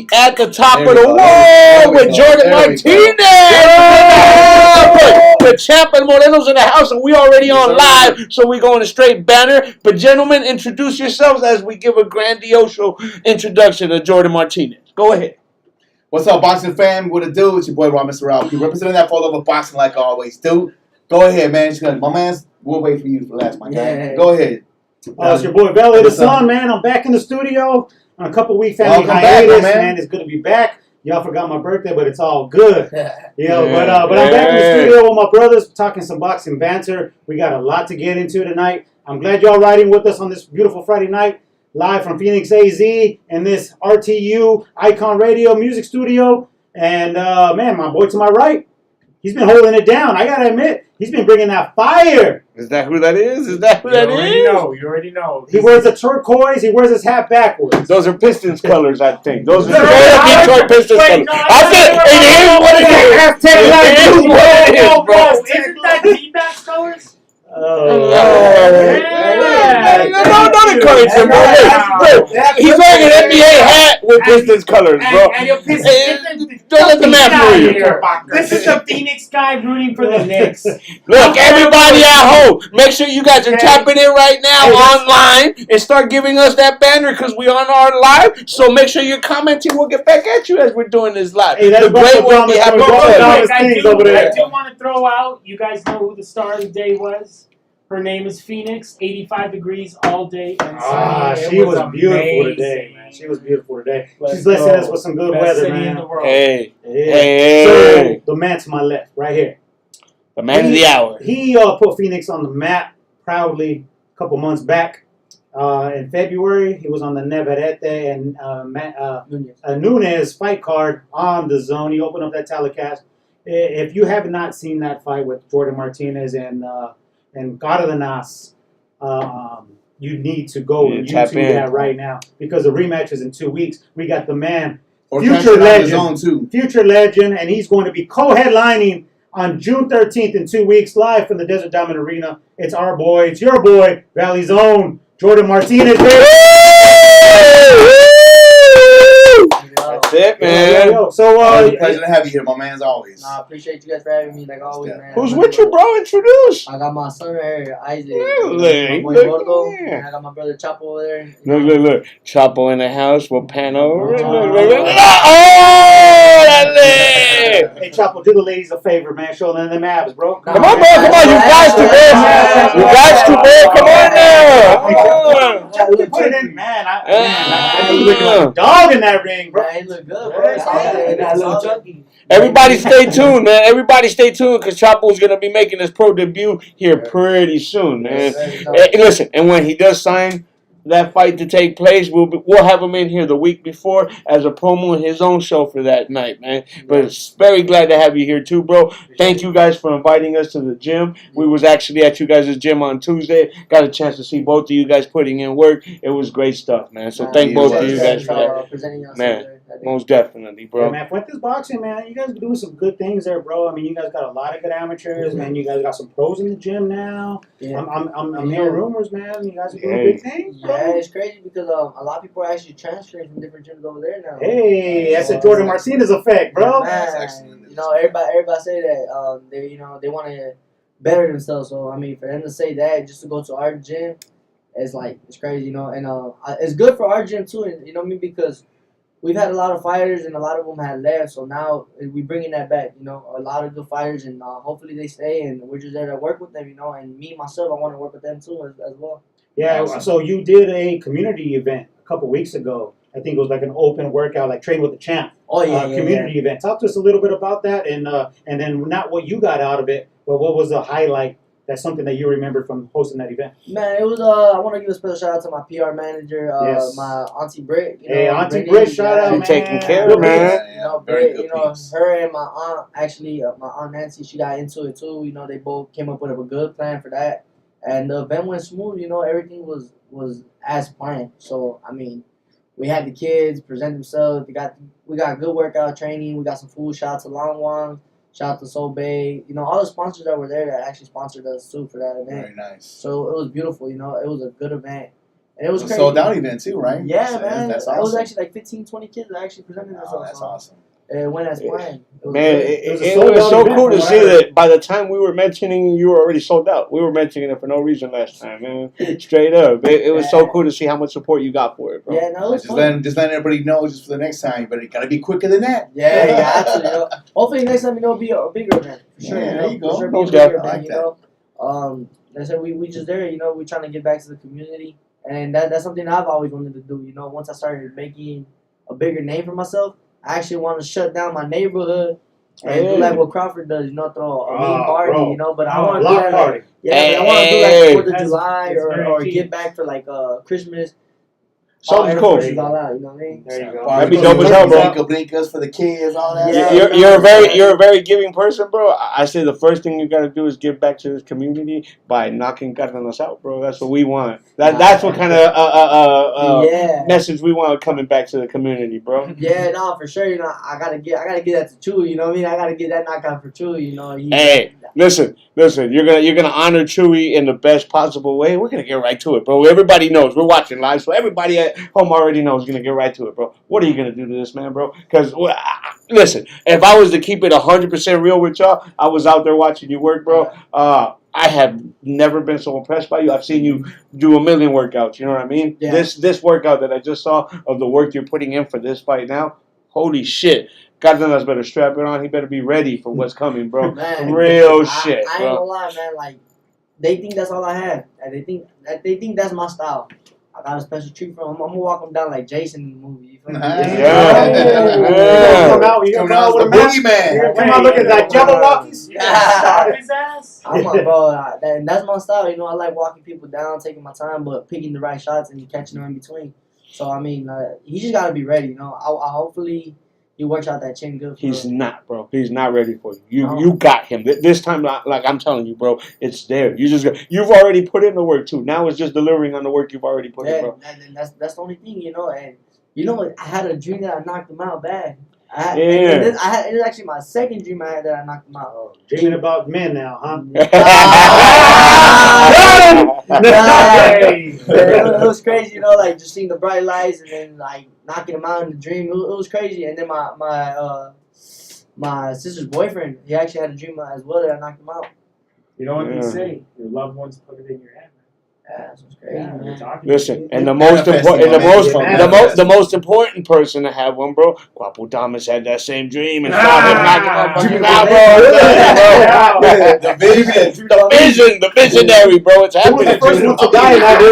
We at the top of the world with Jordan Martinez. The champ and Moreno's in the house, and we already on live, so we going to straight banner. But gentlemen, introduce yourselves as we give a grandiose introduction to Jordan Martinez. Go ahead. What's up, boxing fam? What it do? It's your boy, Mr. Ralph. You representing that 4luvofboxing like I always do. Go ahead, man. My man's, we'll wait for you for last, my guy. Go ahead. It's your boy, Valley the Sun, man. I'm back in the studio on a couple-week family hiatus, man. It's good to be back. Y'all forgot my birthday, but it's all good. But I'm back in the studio with my brothers, talking some boxing banter. We got a lot to get into tonight. I'm glad y'all riding with us on this beautiful Friday night, live from Phoenix, AZ, in this RTU Ikon Radio music studio. And, man, my boy to my right, he's been holding it down. I got to admit, he's been bringing that fire. Is that who that is? Is that who that is? You already know. He wears a turquoise. He wears his hat backwards. Those are Pistons colors, I think. Those are Detroit Pistons colors. I said, it is what it is. It is what it is, bro. Isn't that D-Back's colors? Don't encourage him, bro. He's wearing an NBA hat with Pistons colors, bro. Don't let the man fool you. This is a Phoenix guy rooting for the Knicks. Look, everybody at home, make sure you guys are tapping in right now online and start giving us that banner because we on our live. So make sure you're commenting. We'll get back at you as we're doing this live. Hey, that's the great one we have. I do want to throw out, you guys know who the star of the day was? Her name is Phoenix, 85 degrees all day and sunny. She was beautiful today, man. She was beautiful today. She's blessing us with some good weather, man. Hey. So, the man to my left, right here. The man of the hour. He put Phoenix on the map proudly a couple months back. In February, he was on the Neverete and Nunez fight card on the zone. He opened up that telecast. If you have not seen that fight with Jordan Martinez and Cardenas, you need to go and YouTube that right now because the rematch is in 2 weeks. We got the man, future legend, and he's going to be co-headlining on June 13th in 2 weeks, live from the Desert Diamond Arena. It's our boy, it's your boy, Valley's own Jordan Martinez. That's it, man. So, it's a pleasure to have you here, my man, as always. I appreciate you guys for having me, like always, man. Who's with you, bro? Introduce. I got my son right here, Isaac. Really? My boy Gordo. And I got my brother Chapo over there. Look. Chapo in the house. We'll pan over. Hey, Chapo, do the ladies a favor, man. Show them them abs, bro. Come on, bro. Come on. You guys to, bro. You guys to, bro. Come on now. Put it in, man. I look like a dog in that ring, bro. He look good, bro. Everybody stay tuned, man. Everybody stay tuned because Chapo's going to be making his pro debut here pretty soon, man. Listen, and when he does sign that fight to take place, we'll have him in here the week before as a promo in his own show for that night, man. But it's very glad to have you here too, bro. Thank you guys for inviting us to the gym. We was actually at you guys' gym on Tuesday. Got a chance to see both of you guys putting in work. It was great stuff, man. So thank both of you guys for that, man. Most definitely, bro. Yeah, man, Fuentes Boxing, man, you guys are doing some good things there, bro. I mean, you guys got a lot of good amateurs, man. You guys got some pros in the gym now. Yeah. I'm hearing rumors, man. You guys are doing big things, bro. Yeah, it's crazy because a lot of people are actually transferring from different gyms over there now. Hey, that's a Jordan Martinez effect, bro. Man, you know, everybody say that they want to better themselves. So I mean, for them to say that just to go to our gym, it's crazy, you know. And it's good for our gym too, you know what I mean, because we've had a lot of fighters, and a lot of them had left. So now we're bringing that back, you know. A lot of good fighters, and hopefully they stay, and we're just there to work with them, you know. And me, myself, I want to work with them too as well. Yeah, so you did a community event a couple weeks ago. I think it was like an open workout, like Train with the Champ. Oh, yeah, community event. Talk to us a little bit about that, and then not what you got out of it, but what was the highlight? That's something that you remember from hosting that event. Man, it was. I want to give a special shout out to my PR manager, my auntie Britt. Hey, Auntie Britt, shout out, man. Taking care of man. You know, Britt, her and my aunt, actually, my aunt Nancy, she got into it too. You know, they both came up with a good plan for that, and the event went smooth. You know, everything was as planned. So I mean, we had the kids present themselves. We got good workout training. We got some food. Shout out to Long Wang. Shout out to Soul Bay. You know, all the sponsors that were there that actually sponsored us too for that event. Very nice. So it was beautiful. You know, it was a good event. And it was crazy. sold out event too, right? Yeah, So man. That's It was awesome. actually like 15, 20 kids that actually presented Oh, themselves. that's so awesome. it went as planned. It was Man, good. it sold was out so event cool to from see what I heard. that by the time we were mentioning you were already sold out. We were mentioning it for no reason last time, man. Straight up. It was so cool to see how much support you got for it, bro. Yeah, no, it was Just fun. letting everybody know just for the next time. But it gotta be quicker than that. Yeah, you got to, you know. Hopefully next time, you know, be a bigger event. For sure, Yeah, you know. there you go. For sure, be No a bigger doubt. event, I like you that. know. Like I said, we just there, you know, we trying to get back to the community. And that's something I've always wanted to do, you know. Once I started making a bigger name for myself, I actually want to shut down my neighborhood and do like what Crawford does, you know, throw a mean party, bro. you know. But I want to do Block that, party. like, yeah, but I want to do Hey. like 4th of That's- July that's very or Phoenix. get back for like Christmas. Something All cool. anniversaries all out, you know what I mean? There you go. That'd be dope as hell, bro. Blinkas for the kids, all that. Yeah. stuff. You're a very giving person, bro. I say the first thing you gotta do is give back to this community by knocking Cardenas out, bro. That's what we want. That's what kind of Yeah. message we want coming back to the community, bro. Yeah, no, for sure. You know, I gotta get that to Chewy. You know what I mean? I gotta get that knockout for Chewy. You know. Hey, listen. You're gonna honor Chewy in the best possible way. We're gonna get right to it, bro. Everybody knows we're watching live, so everybody at home already knows. We're gonna get right to it, bro. What are you gonna do to this man, bro? Because listen, if I was to keep it 100% real with y'all, I was out there watching you work, bro. I have never been so impressed by you. I've seen you do a million workouts. You know what I mean? Yeah. This workout that I just saw of the work you're putting in for this fight now. Holy shit. Cardenas better strap it on. He better be ready for what's coming, bro. Man, Real shit, I ain't bro. gonna lie, man. Like, they think that's all I have. And they think that's my style. I got a special treat for them. I'm gonna walk them down like Jason in the movie. You feel me? Yeah. Come out, you Coming come out out with the a mask. boogeyman. Come out looking like Jello Walkies. Stop his ass. I'm a bro. That's my style. You know, I like walking people down, taking my time, but picking the right shots and catching them in between. So I mean, he just gotta be ready. You know, I hopefully he works out that chin good. For He's him. not, bro. He's not ready for you. No. You got him. This time, like I'm telling you, bro, it's there. You've already put in the work too. Now it's just delivering on the work you've already put in, bro. And that's the only thing, you know. And you know what? I had a dream that I knocked him out bad. It was actually my second dream I had that I knocked him out. Dreaming about men now, huh? It was crazy, you know, like just seeing the bright lights and then like knocking him out in the dream. It was crazy. And then my sister's boyfriend, he actually had a dream as well that I knocked him out. You know what Yeah. they say? Your loved ones put it in your head. Yeah, it was crazy, Yeah, you're man. talking. Listen, and the Manifesting, most important, man. the most important person to have one, bro. Guapo Thomas had that same dream and saw him knock him out, bro. The vision. The visionary, bro. It's Who was the first happening. one to die in that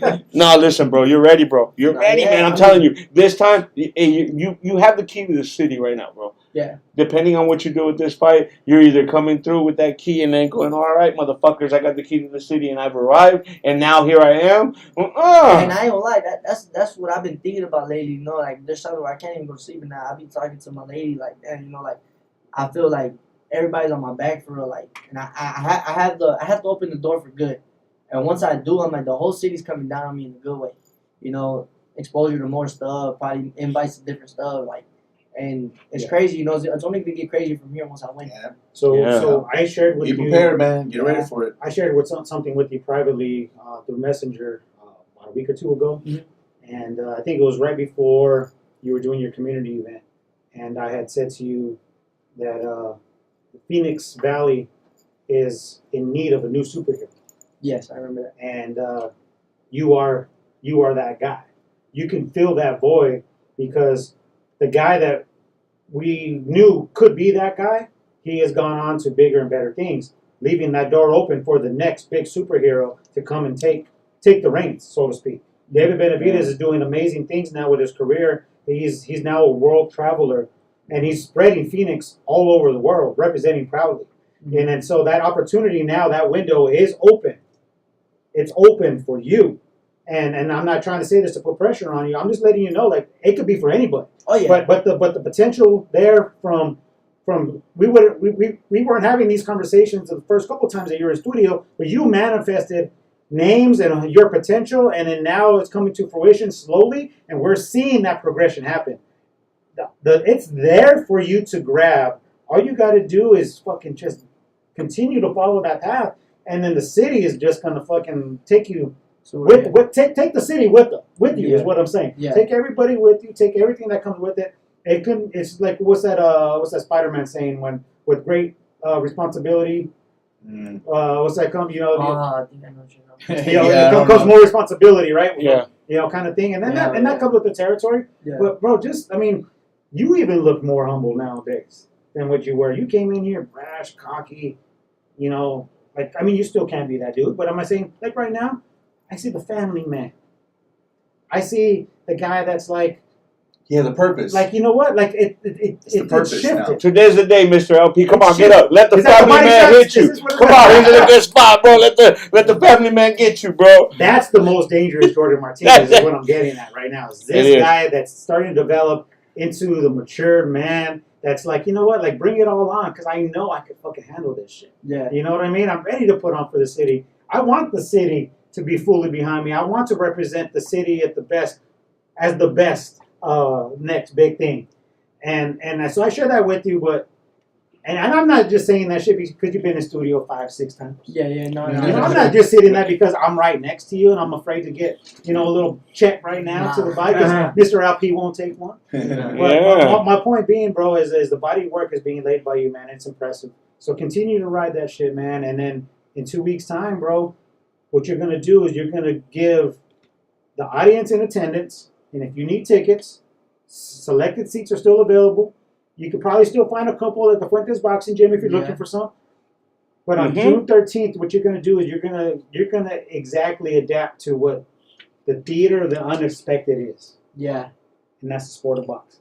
airplane? No, listen, bro. You're ready, bro. You're ready, Yeah, man. I'm telling you. This time, you have the key to the city right now, bro. Yeah. Depending on what you do with this fight, you're either coming through with that key and then going, all right, motherfuckers, I got the key to the city and I've arrived, and now here I am. And I ain't gonna lie, that's what I've been thinking about lately. You know, like there's times where I can't even go to sleep, and I be talking to my lady like, damn, you know, like I feel like everybody's on my back for real, like, and I have to open the door for good. And once I do, I'm like the whole city's coming down on me in a good way. You know, exposure to more stuff, probably invites to different stuff, like. And it's crazy, you know. It's only gonna get crazy from here once I win. Yeah. So I shared with Be you. prepared, man. Get ready for it. I shared something with you privately through Messenger about a week or two ago, and I think it was right before you were doing your community event. And I had said to you that the Phoenix Valley is in need of a new superhero, Yes, I remember that. and you are that guy. You can fill that void because the guy that we knew could be that guy, he has gone on to bigger and better things, leaving that door open for the next big superhero to come and take the reins, so to speak. David Benavidez is doing amazing things now with his career. He's now a world traveler, and he's spreading Phoenix all over the world, representing proudly. And so that opportunity now, that window is open. It's open for you. And I'm not trying to say this to put pressure on you. I'm just letting you know, like, it could be for anybody. Oh yeah. But the potential there from we weren't having these conversations the first couple times that you were in studio, but you manifested names and your potential, and then now it's coming to fruition slowly, and we're seeing that progression happen. It's there for you to grab. All you got to do is fucking just continue to follow that path, and then the city is just gonna fucking take you So Take the city with you is what I'm saying. Yeah. Take everybody with you. Take everything that comes with it. It's like what's that Spider-Man saying when with great responsibility. What's that come? I think I know what you know. It comes more responsibility, right? Yeah. Kind of thing, and then Yeah, that comes with the territory. Yeah. But bro, you even look more humble nowadays than what you were. You came in here brash, cocky, you still can't be that dude. But am I saying like right now? I see the family man. I see the guy that's like. He has a purpose. Like, you know what? Like It's the purpose shifted. now. Today's the day, Mr. LP. Come on, It's get up. Let the Is that the family body man shots? hit you. Is this what it Come is? on, he's in a good spot, bro. Let the family man get you, bro. That's the most dangerous Jordan Martinez is what I'm getting at right now. Is this guy that's starting to develop into the mature man that's like, you know what? Like, bring it all on because I know I can fucking handle this shit. Yeah. You know what I mean? I'm ready to put on for the city. I want the city to be fully behind me. I want to represent the city at the best next big thing. And so I share that with you, but and I'm not just saying that shit because you've been in studio 5-6 times. Yeah, no. I'm not just sitting there because I'm right next to you and I'm afraid to get, a little check right now to the body because Mr. LP won't take one. But my point being, bro, is the body work is being laid by you, man. It's impressive. So continue to ride that shit, man. And then in 2 weeks' time, bro, what you're going to do is you're going to give the audience in attendance, and if you need tickets, selected seats are still available. You could probably still find a couple at the Fuentes Boxing Gym if you're looking for some. But on June 13th, what you're going to do is you're going to exactly adapt to what the theater of the unexpected is. Yeah. And that's the sport of boxing.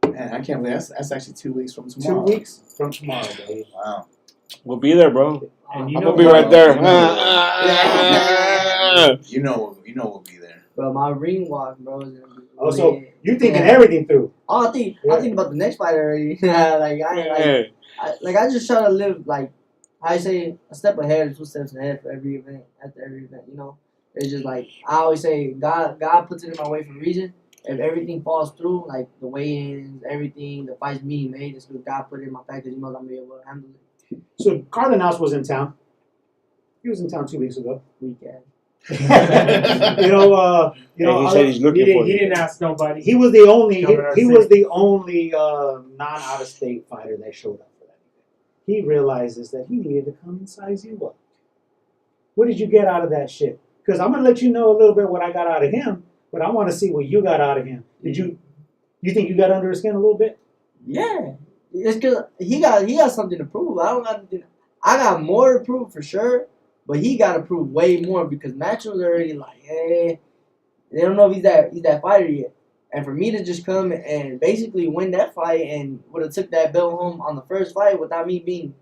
Man, I can't believe that's actually 2 weeks from tomorrow. 2 weeks from tomorrow, baby. Wow. We'll be there, bro. And I'm gonna be right there. You know we'll be there. Bro, my ring walk, bro, is gonna be. Oh, so you're thinking everything through. Oh, I think about the next fight already. I just try to live like I say a step ahead, 2 steps ahead for every event. After every event, it's just like I always say, God puts it in my way for a reason. If everything falls through, like the weigh-ins, everything, the fights being made, it's because God put it in my package. He knows I'm gonna be able to handle it. So Cardenas was in town. He was in town 2 weeks ago. Weekend. He said he's looking for He you. didn't ask nobody. He was the only non-out of state fighter that showed up for that event. He realizes that he needed to come and size you up. What did you get out of that shit? Because I'm gonna let you know a little bit what I got out of him, but I want to see what you got out of him. You think you got under his skin a little bit? Yeah. It's because he got something to prove. I don't got anything. I got more to prove for sure, but he got to prove way more because Macho's already like, hey, they don't know if he's that fighter yet. And for me to just come and basically win that fight and would have took that belt home on the first fight without me being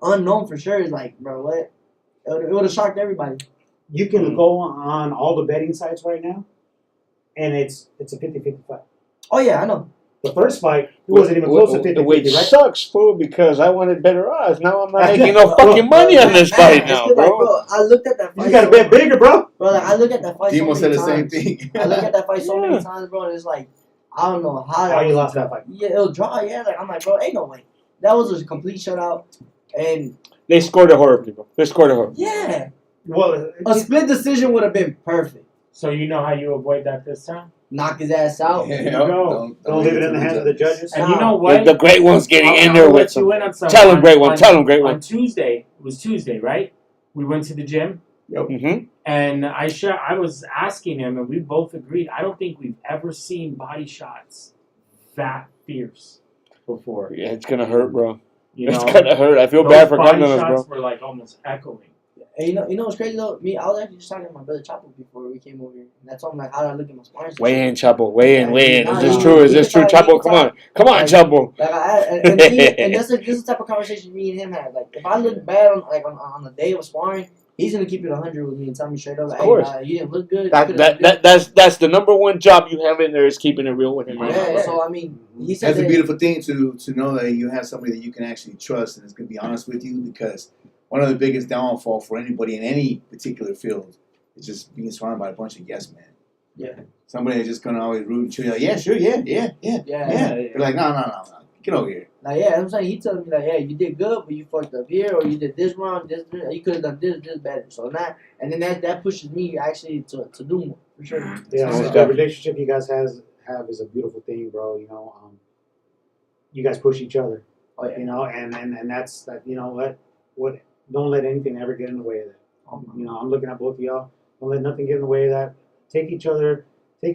unknown for sure is like, bro, what? It would have shocked everybody. You can go on all the betting sites right now, and it's a 50-50 fight. Oh yeah, I know. The first fight, it wasn't even close to 50-50, Which right? sucks, fool, because I wanted better odds. Now I'm not making no fucking money on this fight now, Like, bro. I looked at that fight. You gotta bet bigger, bro. Bro, like, I look at that fight Demo so said many the same times. thing. I look at that fight so many times, bro, and it's like, I don't know how you lost that fight. Yeah, it was draw, yeah. Like, I'm like, bro, ain't no way. That was a complete shutout. And They scored it horribly, bro. They scored it horribly. yeah. Well, A split decision would have been perfect. So you know how you avoid that this time? Knock his ass out. Yeah, you go. don't leave it in the hands of the judges. And you know what? The great one's getting in there I'll with let some. you in on something. Tell him, great one. Tell him, great On one. Tuesday, it was Tuesday, right? We went to the gym, Mm-hmm. and I was asking him, and we both agreed. I don't think we've ever seen body shots that fierce before. Yeah, it's gonna hurt, bro. You It's know, gonna hurt. I feel those bad for body Cardenas, shots bro. were like almost echoing. And you know what's crazy though? I was actually just talking to my brother Chapo before we came over here. And that's why I'm like, how do I look at my sparring? Weigh in, Chapo. Weigh in. Nah, Is this you- true? Is you this can true, talk- you Chapo? can Come on. talk. Come on, Like, Chapo. Like and this is the type of conversation me and him had. Like if I look bad on the day of sparring, he's gonna keep it 100 with me and tell me straight up, Of course. hey, you didn't look good. You could've done That's the number one job you have in there is keeping it real with him. Right Yeah, now. so I mean, he said That's a that- beautiful thing to know that you have somebody that you can actually trust and is going to be honest with you, because one of the biggest downfall for anybody in any particular field is just being surrounded by a bunch of yes men. Yeah. Somebody that's just going to always root and cheer you like, yeah, sure, yeah. Yeah. They're like, no. Get over here. Like, yeah, I'm saying he telling me like, yeah, you did good, but you fucked up here, or you did this wrong, this you could have done this better. So that, and then that pushes me actually to do more for sure. Yeah, Most the definitely. relationship you guys have is a beautiful thing, bro. You know, you guys push each other. Oh yeah. You know, and that's that. You know what? Don't let anything ever get in the way of that. You know, I'm looking at both of y'all. Don't let nothing get in the way of that. Take each other to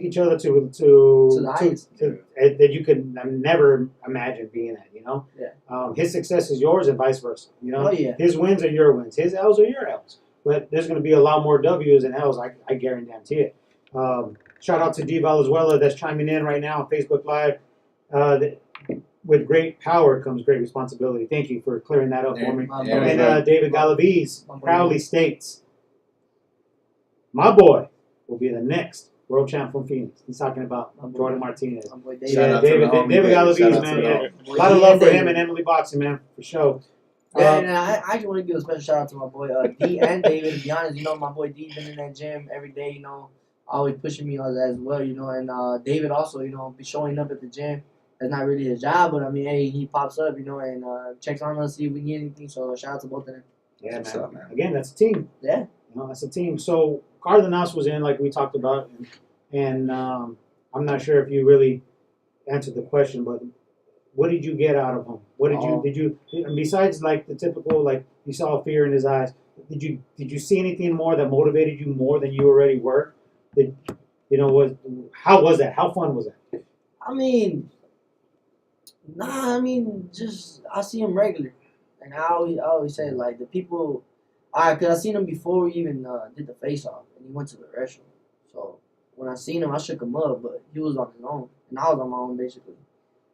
the heights. that you could never imagine being at. You know. Yeah. His success is yours, and vice versa. You know. Oh yeah. His wins are your wins. His L's are your L's. But there's going to be a lot more W's and L's. I guarantee it. Shout out to D Valenzuela that's chiming in right now on Facebook Live. With great power comes great responsibility. Thank you for clearing that up for me. Yeah, And David Galaviz proudly states, my boy will be the next world champ from Phoenix. He's talking about Jordan Martinez. Shout Yeah, out to David the homie Galaviz, Shout out man. to the Yeah. homie. A lot of love for him and Emily Boxing, man, for sure. Yeah, and I just want to give a special shout out to my boy D and David. To be honest, you know, my boy D been in that gym every day, you know, always pushing me as well, you know, and David also, you know, be showing up at the gym. That's not really his job, but I mean, hey, he pops up, you know, and checks on us, see if we need anything. So shout out to both of them. Yeah, What's man. up, man? Again, that's a team. Yeah. You know, that's a team. So Cardenas was in, like we talked about, and I'm not sure if you really answered the question, but what did you get out of him? What did you besides like the typical, like you saw fear in his eyes? Did you see anything more that motivated you more than you already were? How was that? How fun was that? I mean, just I see him regular, and I always say like the people, cause I seen him before we even did the face off, and he went to the restroom. So when I seen him, I shook him up, but he was on his own, and I was on my own basically.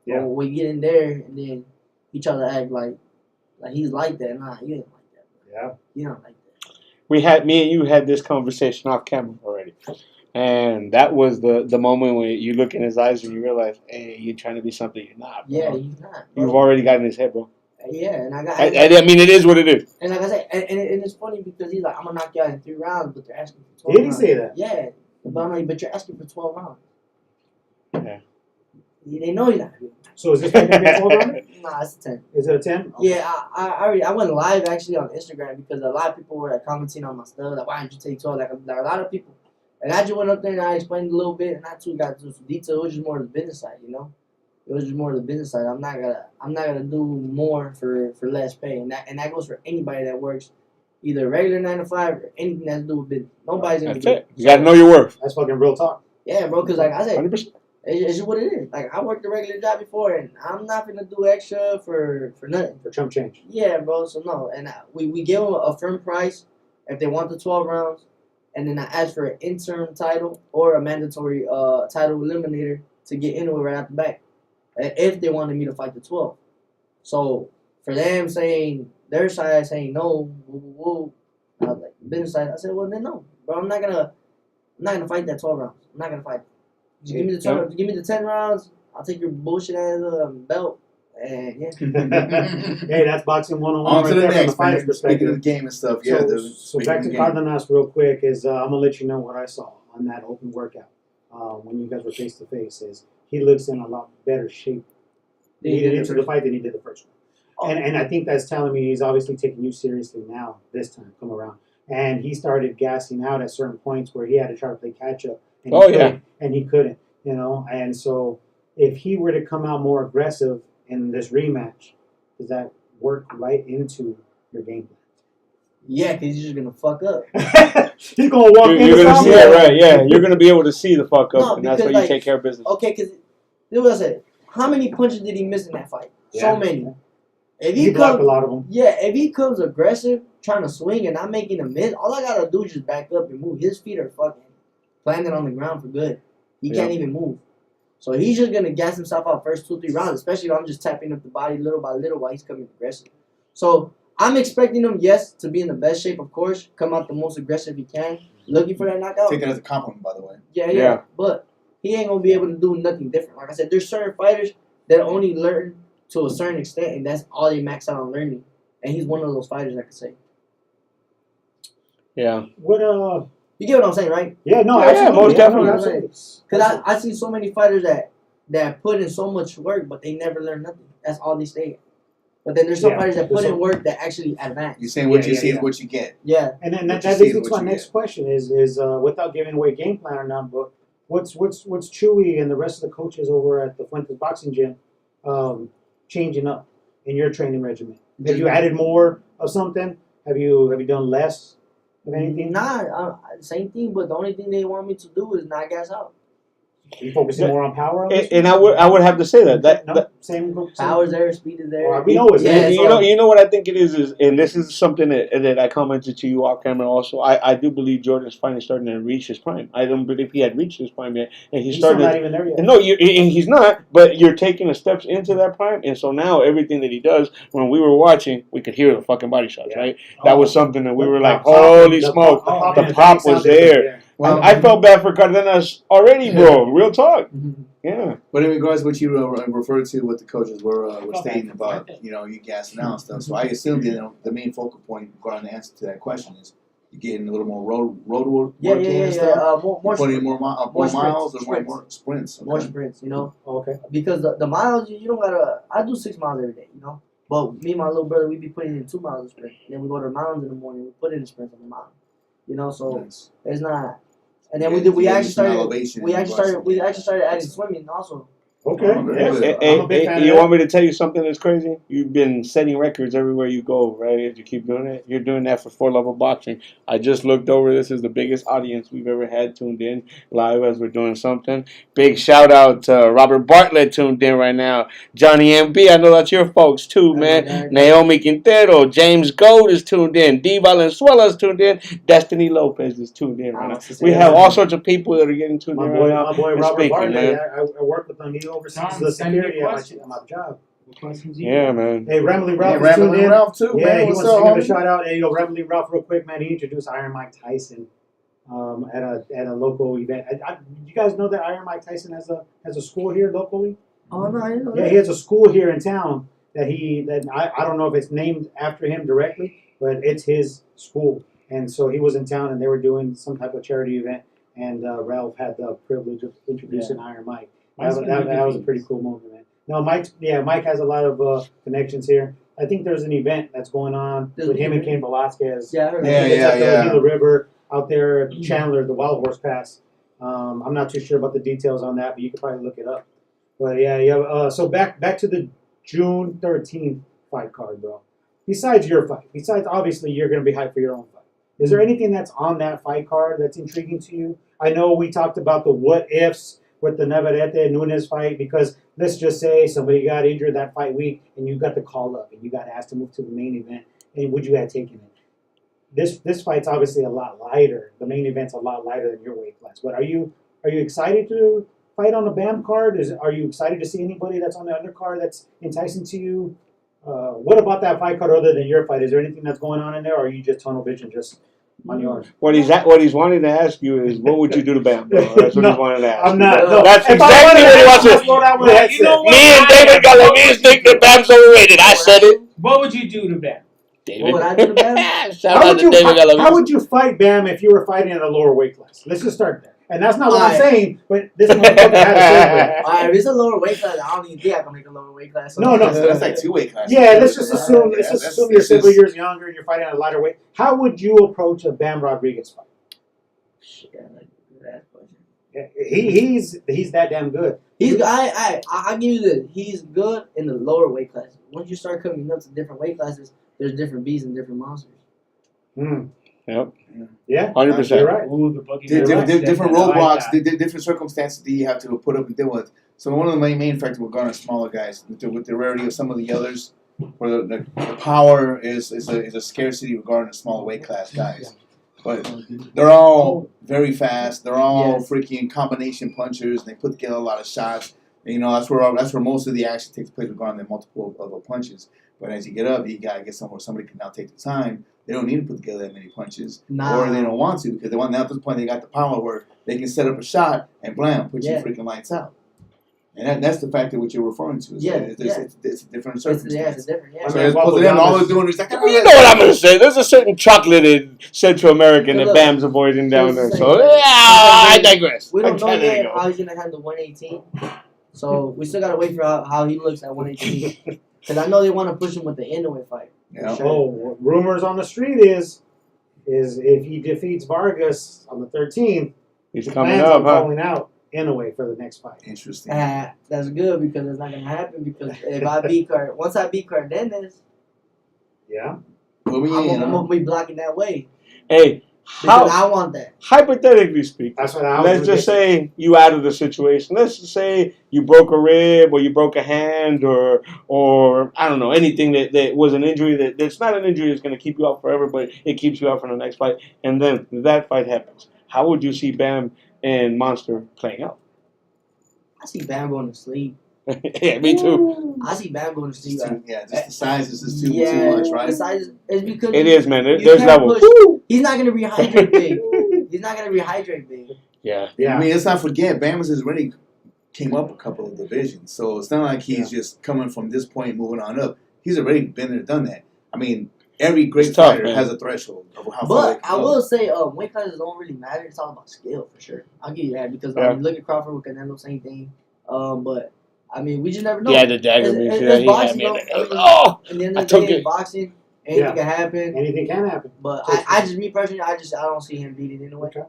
Yeah. But when we get in there, and then he tried to act like he's like that. Nah, you ain't like that. Yeah. You not like that. Me and you had this conversation off camera already. And that was the moment when you look in his eyes and you realize, hey, you're trying to be something you're not, bro. Yeah, he's not. Bro. You've already got in his head, bro. Yeah, and I got. I mean, it is what it is. And like I said, and it's funny because he's like, I'm gonna knock you out in 3 rounds, but they're asking for 12 Did he rounds. say that? Yeah, but I'm like, but you're asking for 12 rounds. Yeah. They know you're not. So is this fight gonna be a 12 rounder? Nah, it's a 10. Is it a 10? Okay. Yeah, I went live actually on Instagram because a lot of people were like commenting on my stuff, like, why didn't you take 12? Like a lot of people. And I just went up there and I explained a little bit, and I too got into some detail. It was just more of the business side, you know. It was just more of the business side. I'm not gonna do more for less pay, and that goes for anybody that works either regular 9 to 5 or anything that's to do with business. Nobody's gonna That's do it. You got to know your worth. That's fucking real talk. Yeah, bro. Because like I said, 100%. it's just what it is. Like I worked a regular job before, and I'm not gonna do extra for nothing. For chump change. Yeah, bro. So no, and we give them a firm price if they want the 12 rounds, and then I ask for an interim title or a mandatory title eliminator to get into it right out the back, if they wanted me to fight the 12. So for them saying their side saying no, I was like business side. I said, well then no, bro. I'm not gonna fight that 12 rounds. I'm not gonna fight. Just give me the 12, give me the 10 rounds. I'll take your bullshit ass belt. And yeah. Hey, that's boxing 101 On right to the there from next, the fighter's man. Speaking of perspective. the game and stuff, yeah. So back to Cardenas real quick is I'm gonna let you know what I saw on that open workout when you guys were face to face. Is he looks in a lot better shape leading into the fight than he did the first one. And I think that's telling me he's obviously taking you seriously now this time come around. And he started gassing out at certain points where he had to try to play catch up. And he couldn't, you know. And so if he were to come out more aggressive in this rematch, does that work right into your game plan? Yeah, because he's just gonna fuck up. He's gonna walk in. You're gonna see it, right? Yeah, you're gonna be able to see the fuck up, No, and that's because, why you like, take care of business. Okay, because this is what I said. How many punches did he miss in that fight? Yeah. So many. If He blocked a lot of them. Yeah, if he comes aggressive, trying to swing and not making a miss, all I gotta do is just back up and move. His feet are fucking planted on the ground for good. He can't even move. So he's just gonna gas himself out first 2-3 rounds, especially if I'm just tapping up the body little by little while he's coming aggressive. So I'm expecting him, yes, to be in the best shape, of course, come out the most aggressive he can, looking for that knockout. Take that as a compliment, by the way. Yeah. But he ain't gonna be able to do nothing different. Like I said, there's certain fighters that only learn to a certain extent, and that's all they max out on learning. And he's one of those fighters, I could say. Yeah. What You get what I'm saying, right? Yeah, no, Yeah, absolutely. most definitely. No, absolutely. Because I see so many fighters that that put in so much work, but they never learn nothing. That's all they stay. But then there's some fighters that put in work that actually advance. You're saying what you see is what you get. Yeah. And then What that you see leads is me to what my you next get. question is without giving away game plan or not, but what's Chewy and the rest of the coaches over at the Fuentes Boxing Gym changing up in your training regimen? Have you added more of something? Have you done less of anything? Nah, same thing, but the only thing they want me to do is not gas out. Are you focusing more on power? On this And one? I would have to say that no, same. Power's there, speed is there. Well, we know it's Yeah, there. you know what I think it is, and this is something that I commented to you off camera also. I do believe Jordan's finally starting to reach his prime. I don't believe he had reached his prime yet, and He's started. still not even there yet. No, and he's not. But you're taking the steps into that prime, and so now everything that he does, when we were watching, we could hear the fucking body shots, right? That was something that we were like, holy smoke, the pop was there. Well, I felt bad for Cardenas already, bro. Real talk. Yeah. But in regards to what you referred to, what the coaches were stating about, you gassing out and stuff. So I assume the main focal point regarding the answer to that question is you getting a little more road work and stuff. More putting more miles or sprints. more sprints. More sprints, Okay. Because the miles, you don't gotta. I do 6 miles every day, But me and my little brother, we be putting in 2 miles of sprint. And then we go to the mountains in the morning. We put in the sprints on the mountain. So Nice. it's not. And then Yeah, we actually some started. elevation We in actually regards to started adding swimming also. Okay. Oh, very Yes. good. I'm a big fan of You that. want me to tell you something that's crazy? You've been setting records everywhere you go, right? If you keep doing it, you're doing that for 4 Level Boxing. I just looked over. This is the biggest audience we've ever had tuned in live as we're doing something. Big shout out to Robert Bartlett tuned in right now. Johnny MB, I know that's your folks too, man. Naomi Quintero, James Gold is tuned in. D Valenzuela is tuned in. Destiny Lopez is tuned in right now. We have all sorts of people that are getting tuned in right now. My boy and Robert speaking, Bartlett, man. I work with him. He oversees Tom, the send me security questions. at my job. What questions you Yeah, man. Hey, Ramley Ralph Yeah, is tuned Ramblin' in. Ralph too, Yeah, man. he What's wants up, to give a homie? shout out. Hey, Ramley Ralph, real quick, man. He introduced Iron Mike Tyson at a local event. You guys know that Iron Mike Tyson has a school here locally? Oh no, I didn't know Yeah, that. he has a school here in town that I don't know if it's named after him directly, but it's his school. And so he was in town and they were doing some type of charity event, and Ralph had the privilege of introducing Iron Mike. That was a pretty cool moment, man. No, Mike has a lot of connections here. I think there's an event that's going on with him and Cain Velasquez. Yeah, I heard I think it's at the Yeah. Gila River out there at Chandler, the Wild Horse Pass. I'm not too sure about the details on that, but you could probably look it up. But yeah. So back to the June 13th fight card, bro. Besides your fight, obviously you're going to be hyped for your own fight. Is there anything that's on that fight card that's intriguing to you? I know we talked about the what ifs with the Navarrete Nunes fight, because let's just say somebody got injured that fight week and you got the call up and you got asked to move to the main event, and would you have taken it? This fight's obviously a lot lighter. The main event's a lot lighter than your weight class. But are you excited to fight on the BAM card? Are you excited to see anybody that's on the undercard that's enticing to you? What about that fight card other than your fight? Is there anything that's going on in there, or are you just tunnel vision, just on yours? What he's wanting to ask you is, what would you do to Bam? Bro? That's what he's wanting to ask. I'm not. You. No, That's if exactly what he wants to. slow down with that. You know what? Me and David Galavez think that Bam's overrated. I said it. What would you do to Ben? David. What would I do to Bam? Shout out to David Galavez. How would you fight Bam if you were fighting at a lower weight class? Let's just start there. And that's not what I'm Alright. saying, but this motherfucker had a Alright, if it's a lower weight class, I don't even think I can make a lower weight class. No. That's like 2 weight classes. Yeah, let's just assume Yeah, you're that's several just- years younger and you're fighting at a lighter weight. How would you approach a Bam Rodriguez fight? Yeah, like, that question. Yeah, he's that damn good. I give you this. He's good in the lower weight classes. Once you start coming up to different weight classes, there's different beasts and different monsters. Yep. Yeah, 100%. you're right. Ooh, the boogie. Different I like roadblocks, that. different circumstances that you have to put up and deal with. So one of the main factors regarding smaller guys, with the rarity of some of the others, where the power is a scarcity regarding the smaller weight class guys. But they're all very fast. They're all freaking combination punchers. They put together a lot of shots. And, that's where most of the action takes place regarding the multiple of punches. But as you get up, you gotta get somewhere somebody can now take the time. They don't need to put together that many punches, or they don't want to, because now at this point they got the power where they can set up a shot and blam, put you freaking lights out. And that's the factor which you're referring to. It's a different circumstance. It's different. Yeah. So as opposed to them, all they're doing is like, Well, you know what I'm going to say. There's a certain chocolated Central American that Bam's avoiding down there. So, yeah, I digress. We don't know I yet go. how he's gonna handle 118. So we still gotta wait for how he looks at 118. Because I know they want to push him with the Inoue fight. Yeah. Sure. Oh, rumors on the street is if he defeats Vargas on the 13th, He's he coming plans up, on huh? calling out Inoue for the next fight. Interesting. That's good because it's not gonna happen. Because if once I beat Cardenas, Yeah. Well, I'm gonna be blocking that way Hey, because I want that. hypothetically speaking, That's what I was let's just say you out of the situation. Let's just say you broke a rib or you broke a hand or I don't know, anything that was an injury that's not an injury that's going to keep you out forever, but it keeps you out for the next fight. And then that fight happens. How would you see Bam and Monster playing out? I see Bam going to sleep. Yeah, me too. I see Bam going to sleep. Just the size is just too much, right? The size is because It is, man. you There's can't levels. push- He's not gonna rehydrate big. He's not gonna rehydrate big. Yeah. Yeah. I mean, let's not forget, Bam has already came up a couple of divisions, so it's not like he's just coming from this point moving on up. He's already been there, done that. I mean, every great It's tough, fighter man. has a threshold of how far. But they can I go. will say, weight classes don't really matter. It's all about skill for sure. I'll give you that because Yeah. look at Crawford with Canelo, same thing. But I mean, we just never know. Yeah, the dagger It's- me. it's Yeah, he had boxing, me. though. I mean, Oh! In the end I of the took day, it. it's boxing. Anything Yeah. can happen. Anything can happen. But I just, me personally, I don't see him beating anyway. Okay.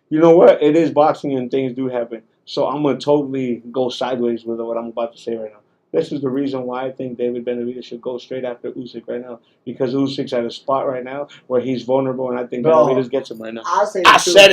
You know what? It is boxing and things do happen. So I'm going to totally go sideways with what I'm about to say right now. This is the reason why I think David Benavidez should go straight after Usyk right now. Because Usyk's at a spot right now where he's vulnerable, and I think Bro, Benavidez gets him right now. I said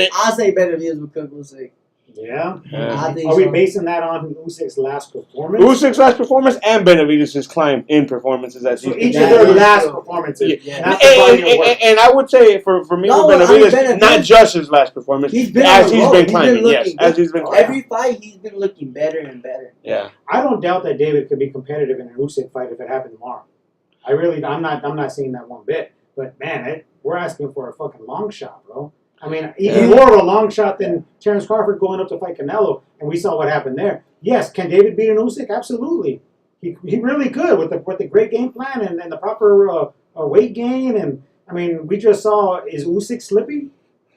it. I say Benavidez would cook Usyk. Yeah. I think Are we so. basing that on Usyk's last performance? Usyk's last performance and Benavidez' climb in performances as So he's each been. of That their is last true. performances, Yeah. not the body of work. And I would say for me No, with I mean, Benavidez, Benavidez- not just his last performance, He's been as on a he's roll. been He's climbing. been Yes, looking as he's been Oh, climbing. Every fight, he's been looking better and better. Yeah. I don't doubt that David could be competitive in an Usyk fight if it happened tomorrow. I'm not seeing that one bit. But man, we're asking for a fucking long shot, bro. I mean, even more of a long shot than Terrence Crawford going up to fight Canelo, and we saw what happened there. Yes, can David beat an Usyk? Absolutely. He really could with the great game plan and the proper weight gain. And I mean, we just saw, is Usyk slipping?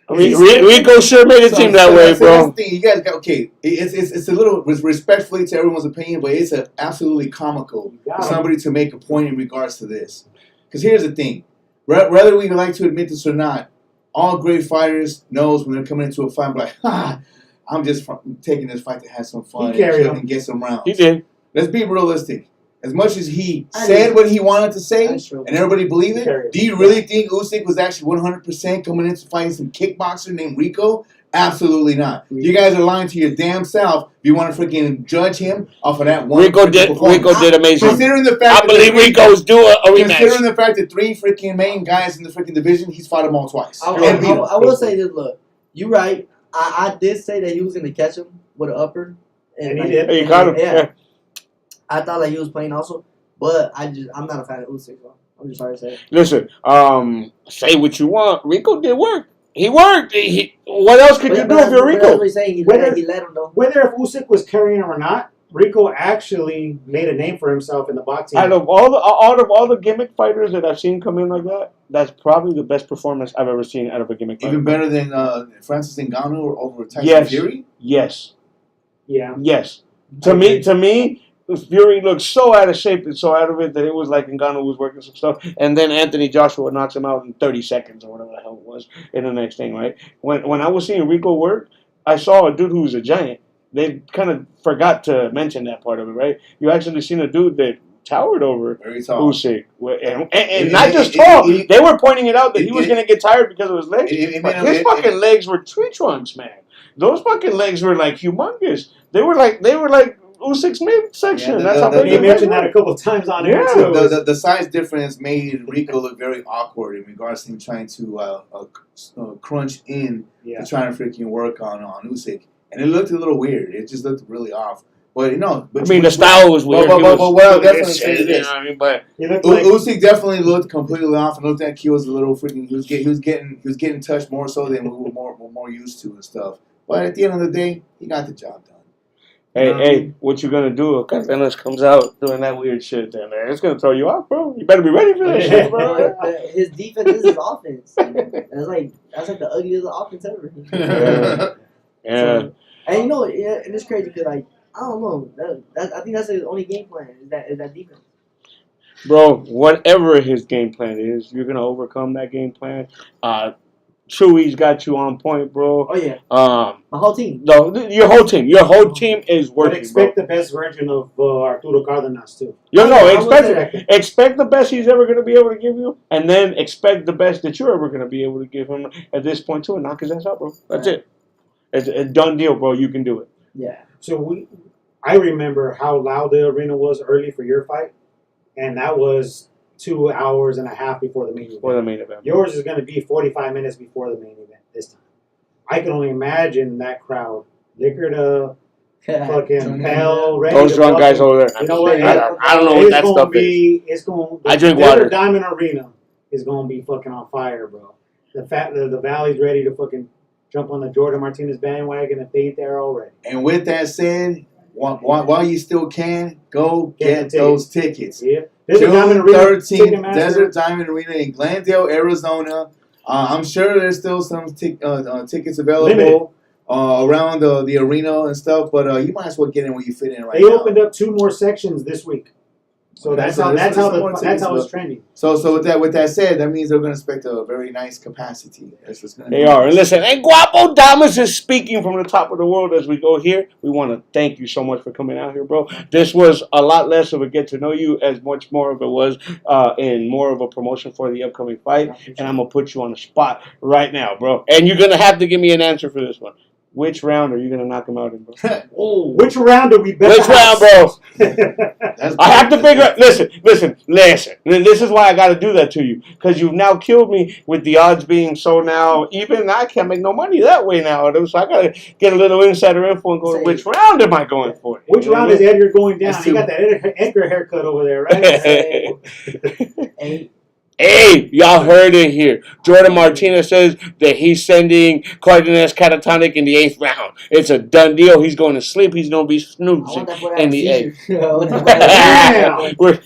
I mean, Rico sure made it seem that way, that's bro. the thing. You guys got okay. It's a little respectfully to everyone's opinion, but it's absolutely comical Yeah. for somebody to make a point in regards to this. Because here's the thing: whether we like to admit this or not, all great fighters knows when they're coming into a fight, like, I'm just taking this fight to have some fun He carried him. and get some rounds. He did. Let's be realistic. As much as he I said mean, what he wanted to say, that's true. and everybody believed He carried it, do you really think Usyk was actually 100% coming into fighting some kickboxer named Rico? Absolutely not. You guys are lying to your damn self. If you want to freaking judge him off of that one. Rico did amazing. Considering the fact I believe Rico's due a Considering rematch. the fact that 3 freaking main guys in the freaking division, he's fought them all twice. I And beat 'em. will say this. Look, you're right. I did say that he was going to catch him with an upper. And he did. Hey, you caught him. Yeah. I thought like he was playing also. But I'm not a fan of Usyk. So I'm just sorry to say it. Listen, say what you want. Rico did work. He worked. What else could you do if you're That's Rico? what he's saying. He Whether- let him know. Whether if Usyk was carrying him or not, Rico actually made a name for himself in the boxing. Out of all the gimmick fighters that I've seen come in like that, that's probably the best performance I've ever seen out of a gimmick fighter. Even better than Francis Ngannou over Tyson Yes. Fury? Yes. Yeah. Yes. I agree. To me, Fury looked so out of shape and so out of it that it was like Ngannou was working some stuff, and then Anthony Joshua knocks him out in 30 seconds or whatever the hell it was in the next thing, right? When I was seeing Rico work, I saw a dude who was a giant. They kind of forgot to mention that part of it, right? You actually seen a dude that towered over Very tall. Usyk, and not just tall. They were pointing it out that he was going to get tired because of his legs. But his fucking legs were tree trunks, man. Those fucking legs were like humongous. They were like Usyk's midsection. Yeah, That's how big He his legs mentioned that were. a couple of times on Yeah. air too. The size difference made Rico look very awkward in regards to him trying to crunch in Yeah. to try and freaking work on Usyk. And it looked a little weird. It just looked really off. But you know, I mean, the style was weird. But He was what I'll doing definitely this say is shit, you this. know what I mean? But He looked like Usyk definitely looked completely off, and looked like he was a little freaking. He was getting touched more so than we were more used to and stuff. But at the end of the day, he got the job done. hey, what you gonna do if Cardenas comes out doing that weird shit? Then man, it's gonna throw you off, bro. You better be ready for that shit, bro. His defense is his offense. That's like the ugliest offense ever. Yeah. So, and you know, and it's crazy because like I don't know. I think that's his only game plan. Is that defense? Bro, whatever his game plan is, you're gonna overcome that game plan. Chewy's got you on point, bro. Oh yeah, My whole team. No, your whole team is But working, expect bro. the best version of Arturo Cardenas too. Expect the best he's ever gonna be able to give you, and then expect the best that you're ever gonna be able to give him at this point too, and knock his ass out, bro. That's it. It's a done deal, bro. You can do it. Yeah. So I remember how loud the arena was early for your fight, and that was 2 hours and a half before the main event. For the main event. Yours is going to be 45 minutes before the main event this time. I can only imagine that crowd, liquored up, fucking hell, ready. Those drunk guys over there. You know what? I don't know what that stuff is. It's going. I drink water. Diamond Arena is going to be fucking on fire, bro. The Valley's ready to fucking jump on the Jordan Martinez bandwagon if they ain't there already. And with that said, while you still can, go get those tickets. Yeah. June 13th, Desert Diamond Arena in Glendale, Arizona. I'm sure there's still some tickets available around the arena and stuff, but you might as well get in where you fit in right now. They opened up 2 more sections this week. So that's how it's trending. So with that said, that means they're going to expect a very nice capacity. They are. And listen, and Guapo Damas is speaking from the top of the world as we go here. We want to thank you so much for coming out here, bro. This was a lot less of a get to know you, as much more of it was in more of a promotion for the upcoming fight. And I'm going to put you on the spot right now, bro. And you're going to have to give me an answer for this one. Which round are you gonna knock him out in, bro? Which round are we better? Which round, bro? I have to figure out. Listen. This is why I got to do that to you, because you've now killed me with the odds being so now even. I can't make no money that way now. So I got to get a little insider info and go. Which round am I going for? Which round is Edgar going down? He got that Edgar haircut over there, right? Hey, y'all heard it here. Jordan Martinez says that he's sending Cardenas catatonic in the 8th round. It's a done deal. He's going to sleep. He's going to be snoozing in the 8th. But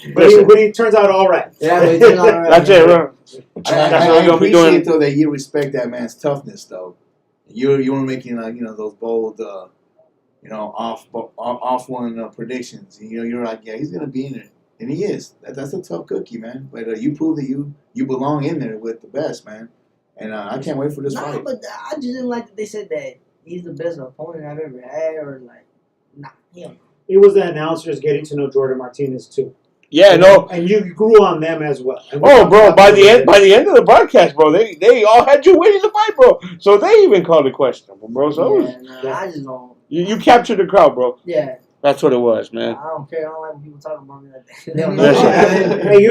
he turns out all right. Yeah, but he turns out all right. That's it, bro. I appreciate though that you respect that man's toughness though. You were making those bold off one predictions. You're like, yeah, he's gonna be in it. And he is. That's a tough cookie, man. But you prove that you belong in there with the best, man. And I can't wait for this fight. But I just didn't like that they said that he's the best opponent I've ever had, or him. It was the announcers getting to know Jordan Martinez too. Yeah, no. And you grew on them as well. Oh, bro! By the end of the broadcast, bro, they all had you waiting to fight, bro. So they even called it questionable, bro. So I just don't. You captured the crowd, bro. Yeah. That's what it was, man. I don't care. I don't like when people talk about me like that.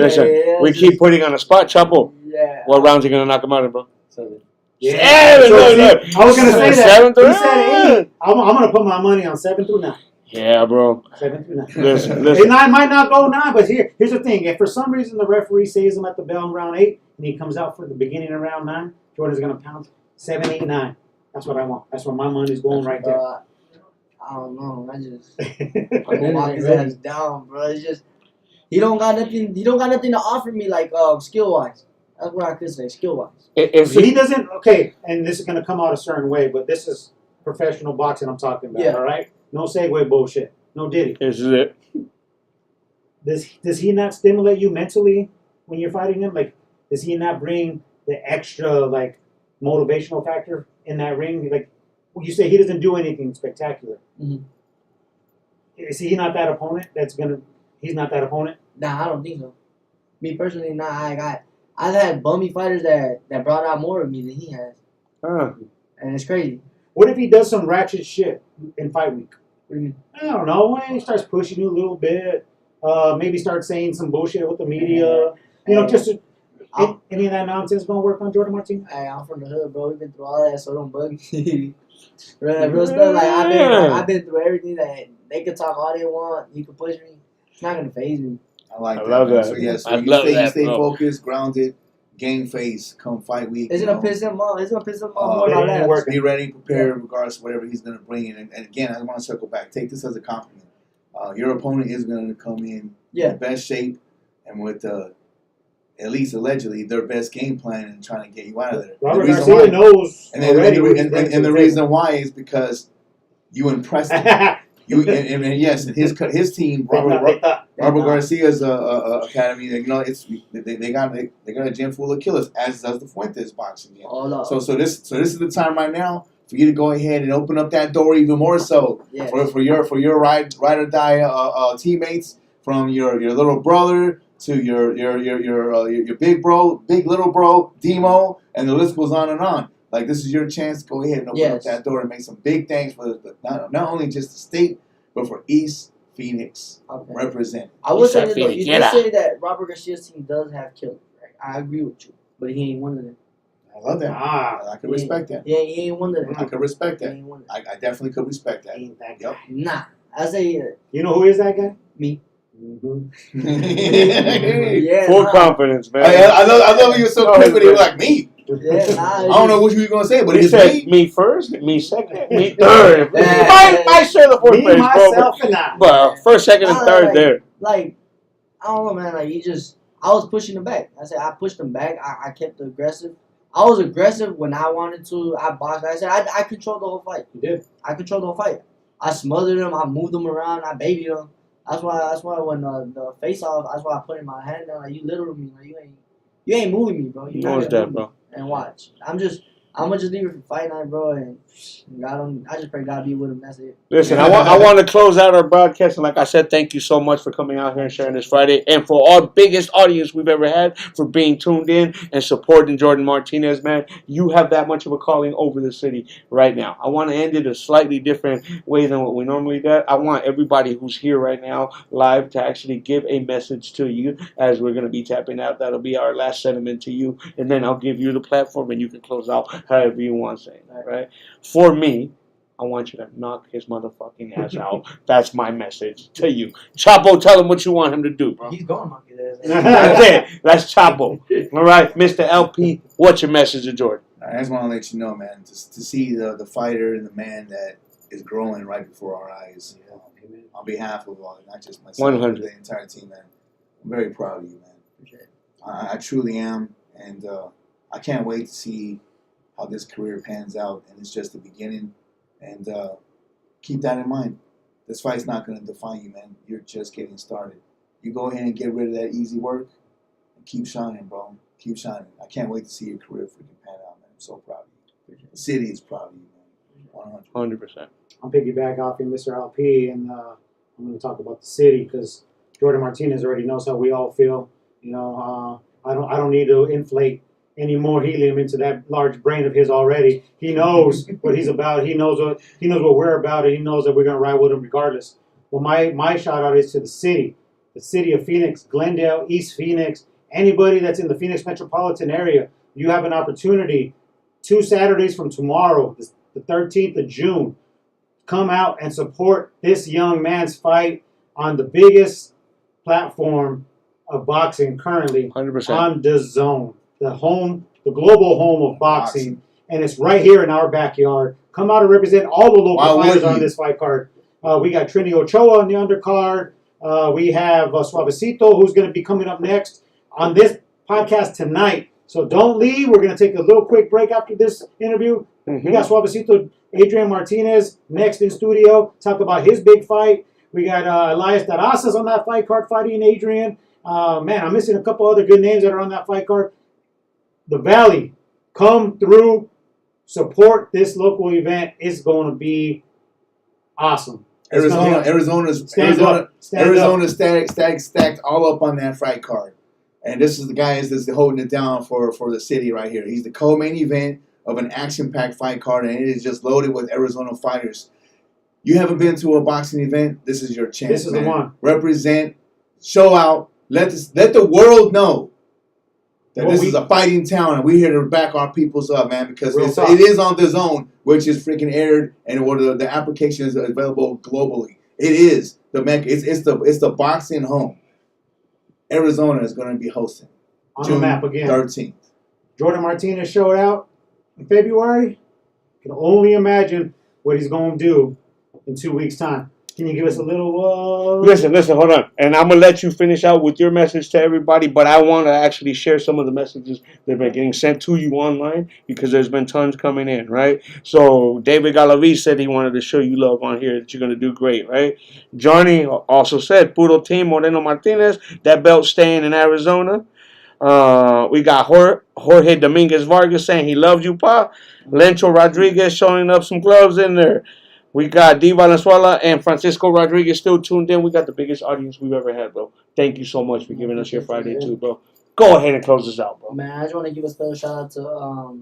Listen, we keep putting on a spot, Chapo. Yeah. What rounds are you gonna knock him out in, bro? 7. Yeah. 7. I was gonna say that. 7 through 8. I'm gonna put my money on 7 through 9. Yeah, bro. 7 through 9. Listen. It might not go 9, but here's the thing. If for some reason the referee saves him at the bell in round 8 and he comes out for the beginning of round 9, Jordan's gonna pound 7, 8, 9. That's what I want. That's where my money's going right there. I don't know. I'm gonna lock his ass down, bro. It's just he don't got nothing. He don't got nothing to offer me like skill wise. That's what I could say, skill wise. If he doesn't, and this is gonna come out a certain way, but this is professional boxing I'm talking about. All right, no segue bullshit, no Diddy. This is it. Does he not stimulate you mentally when you're fighting him? Like, does he not bring the extra motivational factor in that ring? Like, you say he doesn't do anything spectacular. Mm-hmm. Is he not that opponent? He's not that opponent. Nah, I don't think so. Me personally, nah. I've had bummy fighters that brought out more of me than he has, and it's crazy. What if he does some ratchet shit in fight week? What do you mean? I don't know. He starts pushing you a little bit. Maybe start saying some bullshit with the media. Any of that nonsense gonna work on Jordan Martinez? Hey, I'm from the hood, bro. We've been through all that, so don't bug me. Real stuff. I've been through everything that they could talk all they want. You can push me. It's not gonna faze me. I love that. So yes, you stay focused, grounded, game face. Come fight week. It's gonna piss him off. It's gonna piss him off more than that. Be ready, prepared, regardless of whatever he's gonna bring in. And again, I want to circle back. Take this as a compliment. Your opponent is gonna come in the best shape and with at least allegedly their best game plan and trying to get you out of there. Robert Garcia knows. And the reason why is because you impressed him. And yes, and his team, Robert Garcia's academy. You know, they got a gym full of killers, as does the Fuentes boxing gym. Oh, no. So this is the time right now for you to go ahead and open up that door even more so for your ride or die teammates, from your little brother to your big little bro Demo, and the list goes on and on. Like, this is your chance to go ahead and open up that door and make some big things for not only just the state, but for East Phoenix represent. I would say that, you did say that Robert Garcia's team does have killers. Right? I agree with you, but he ain't one of them. I love that. I can respect that. Yeah, he ain't one of them. I can respect that. I definitely could respect that. Ain't that guy. Yep. Nah, I say you know who is that guy? me. Mm-hmm. Full confidence, man. I love when you were so quick when you were like me. Yeah, I don't know what you were gonna say, but he it's said me first, me second, me third. I share the fourth me, place, myself, and I. But first, second, and third there. Like, I don't know, man. Like, I was pushing him back. I said I pushed him back. I kept aggressive. I was aggressive when I wanted to. I boxed. I said I controlled the whole fight. You did. I controlled the whole fight. I smothered him. I moved him around. I babied him. That's why when the face off, that's why I put in my hand down. Like, you literally me. Like, you ain't moving me, bro. You're not gonna move me. And watch. I'm gonna just leave it for fight night, bro. And I just pray God be with him. That's it. Listen, I want to close out our broadcast, and like I said, thank you so much for coming out here and sharing this Friday, and for our biggest audience we've ever had, for being tuned in and supporting Jordan Martinez, man. You have that much of a calling over the city right now. I want to end it a slightly different way than what we normally do. I want everybody who's here right now live to actually give a message to you as we're going to be tapping out. That'll be our last sentiment to you, and then I'll give you the platform, and you can close out however you want to say that, right? For me, I want you to knock his motherfucking ass out. That's my message to you. Chapo, tell him what you want him to do, bro. He's going to knock his ass. That's it. That's Chapo. All right, Mr. LP, what's your message to Jordan? I just want to let you know, man, to see the fighter and the man that is growing right before our eyes. On behalf of not just myself, 100. but the entire team, man. I'm very proud of you, man. I truly am, and I can't wait to see how this career pans out, and it's just the beginning. And keep that in mind. This fight's not going to define you, man. You're just getting started. You go ahead and get rid of that easy work and keep shining, bro. Keep shining. I can't wait to see your career freaking pan out, man. I'm so proud of you. The city is proud of you, man. 100%. I'll piggyback off of Mr. LP, and I'm going to talk about the city, because Jordan Martinez already knows how we all feel. You know, I don't need to inflate any more helium into that large brain of his already. He knows what he's about. He knows what we're about, and he knows that we're gonna ride with him regardless. Well, my shout out is to the city of Phoenix, Glendale, East Phoenix, anybody that's in the Phoenix metropolitan area. You have an opportunity. 2 Saturdays from tomorrow, the 13th of June, come out and support this young man's fight on the biggest platform of boxing currently, 100%. on DAZN. The global home of boxing, and it's right here in our backyard. Come out and represent all the local fighters on this fight card. We got Trini Ochoa on the undercard. We have Suavecito, who's going to be coming up next on this podcast tonight. So don't leave. We're going to take a little quick break after this interview. We got Suavecito, Adrian Martinez next in studio. Talk about his big fight. We got Elias Terrazas on that fight card fighting Adrian. Man, I'm missing a couple other good names that are on that fight card. The Valley, come through, support this local event. It's going to be awesome. Arizona's stacked all up on that fight card, and this is the guy that's holding it down for the city right here. He's the co-main event of an action-packed fight card, and it is just loaded with Arizona fighters. You haven't been to a boxing event? This is your chance. This is the one. Represent, show out, let the world know that this is a fighting town, and we're here to back our peoples up, man, because it is on DAZN, which is freaking aired, and the application is available globally. It is it's the boxing home. Arizona is going to be hosting on June the map again. 13th. Jordan Martinez showed out in February. You can only imagine what he's going to do in 2 weeks' time. Can you give us a little? Listen, hold on. And I'm going to let you finish out with your message to everybody, but I want to actually share some of the messages that have been getting sent to you online because there's been tons coming in, right? So David Galaviz said he wanted to show you love on here, that you're going to do great, right? Johnny also said, Puro Team, Moreno Martinez, that belt staying in Arizona. We got Jorge Dominguez Vargas saying he loves you, Pa. Lencho Rodriguez showing up some gloves in there. We got D. Valenzuela and Francisco Rodriguez still tuned in. We got the biggest audience we've ever had, bro. Thank you so much for giving us your Friday, too, bro. Go ahead and close this out, bro. Man, I just want to give a special shout out to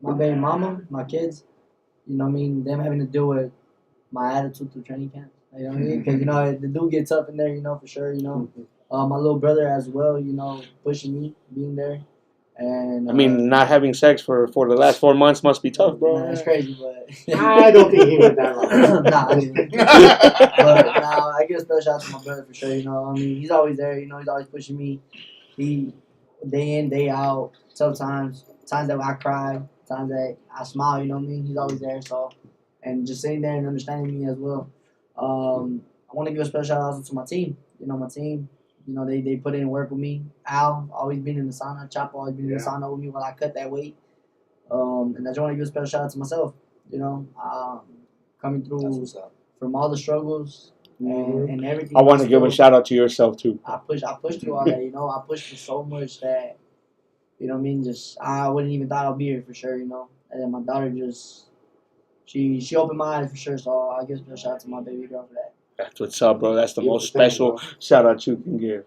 my baby mama, my kids. You know what I mean? Them having to deal with my attitude through training camp. You know what I mean? Because, you know, the dude gets up in there, you know, for sure, you know. My little brother as well, you know, pushing me, being there. And I mean, not having sex for the last 4 months must be tough, bro. Man, it's crazy, but I don't think he went that long. nah, I didn't. But nah, I give a special shout out to my brother for sure. You know, I mean, he's always there. You know, he's always pushing me. He day in, day out. Sometimes times that I cry, times that I smile. You know what I mean? He's always there. So, and just sitting there and understanding me as well. I want to give a special shout out to my team. You know, my team. You know, they put in work with me. Al, always been in the sauna. Chapo, always been in the sauna with me while I cut that weight. And I just want to give a special shout out to myself. You know, coming through from all the struggles and everything. I want to give a shout out to yourself, too. I pushed through all that, you know. I pushed through so much that, you know what I mean, just I wouldn't even thought I'd be here for sure, you know. And then my daughter just, she opened my eyes for sure. So I give a special shout out to my baby girl for that. That's what's up, bro. That's the most special shout out you can give.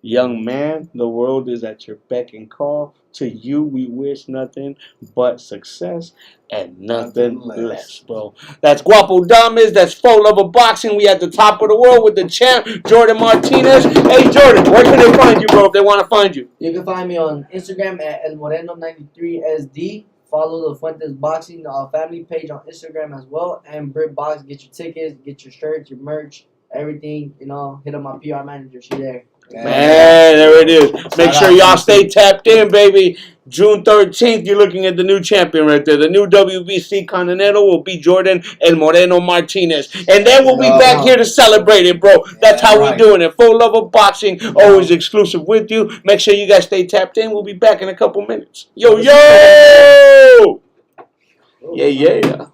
Young man, the world is at your beck and call. To you, we wish nothing but success and nothing less, bro. That's Guapo Damas. That's 4luvofboxing. We at the top of the world with the champ, Jordan Martinez. Hey, Jordan, where can they find you, bro, if they want to find you? You can find me on Instagram at elmoreno93sd. Follow the Fuentes Boxing family page on Instagram as well. And BritBox, get your tickets, get your shirts, your merch, everything. You know, hit up my PR manager. She's there. Man, there it is. Make sure y'all stay tapped in, baby. June 13th, you're looking at the new champion right there. The new WBC Continental will be Jordan El Moreno Martinez. And then we'll be back here to celebrate it, bro. That's how we doing it. 4luvofboxing, always exclusive with you. Make sure you guys stay tapped in. We'll be back in a couple minutes. Yo, yo! Yeah, yeah.